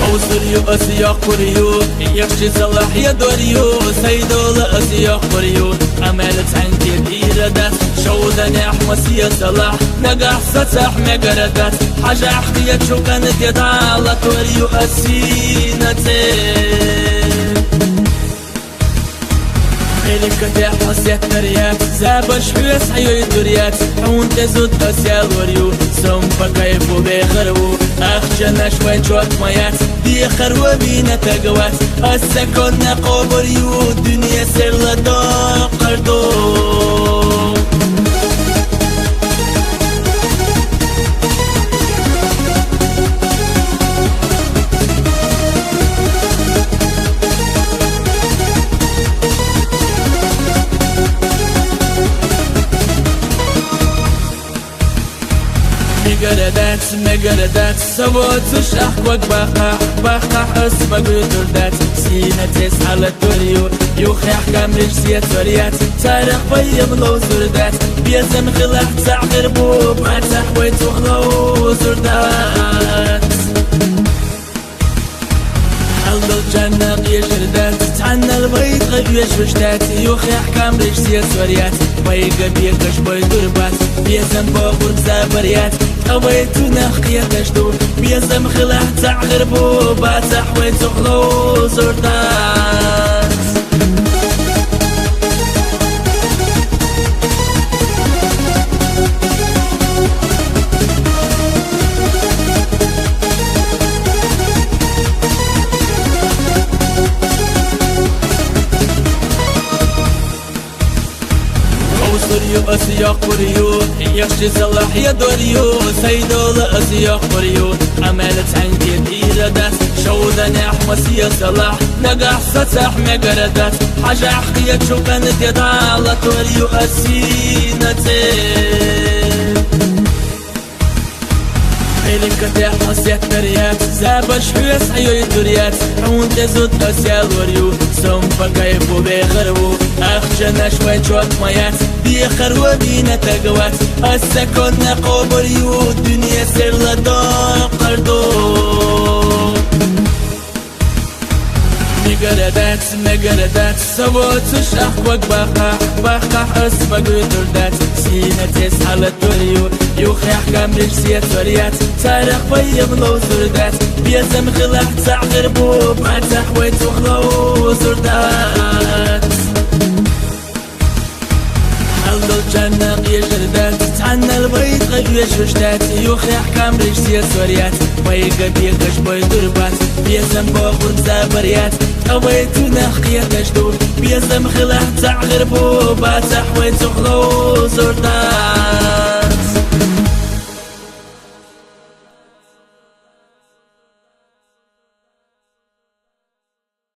أوصريو أسيا قريو يخشي صلاح يدوريو سيدول أسيا قريو عملت عنكي إيردات شودا نحمسي صلاح نقع ستح مقردات حاجة حقية شو كانت يدعالة توريو أسينتين إلك تحسيت مريات زابش حيس حيو الدريات حون تزود أسيال وريو سنفا كيفو بيخرو أخجنا شوي جوات ميات دي خرو بينا تقوات السكون قبريو الدنيا سر لدو قردو مقردات سوت الشح وق بخح اسمك وتردات سينة تسعى للتوريو يوخي احكام رجسية توريات تاريخ بيض لو زردات بيزن خلاح تسع غربوب ما تحوي تخلو زردات حلو الجنة قيش ردات تعنى البيض غيش وشتات يوخي احكام رجسية توريات بيقى بيقش بيضربات بيزن بابور زابريات قويتو نخية تشتو بيزم خلاح تاع غربوبة تحوي تخلو زردات أوصريو أسيا قريو يخشي صلاح يدوريو سيدول أسيا قريو عملت عنكي إيردات شودا نحمسي صلاح نقع ستح مقردات حاجة حقية شو كانت يدعالة توريو أسينتين إلك تحسيت مريات زابش حيس حيو الدريات حون تزود أسيال وريو سنفا كيفو بيخرو أخجنا شوي جوات ميات دي خرو بينا تقوات السكون قبريو الدنيا سر لدو قردو مقردات سوت الشح وق بخح اسمك وتردات سينة تسعى للتوريو يوخي احكام رجسية توريات تاريخ بيض لو زردات بيزم خلاح تسع غربوب ما تحوي تخلو زردات حلو الجنة قيش ردات تعنى البيض غيش وشتات يوخي احكام رجسية توريات بيقى بيقش بيضربات بيزم بابور زابريات قويتو نخية تشتو بيزم خلاح تاع غربوبة تحوي تخلو زردات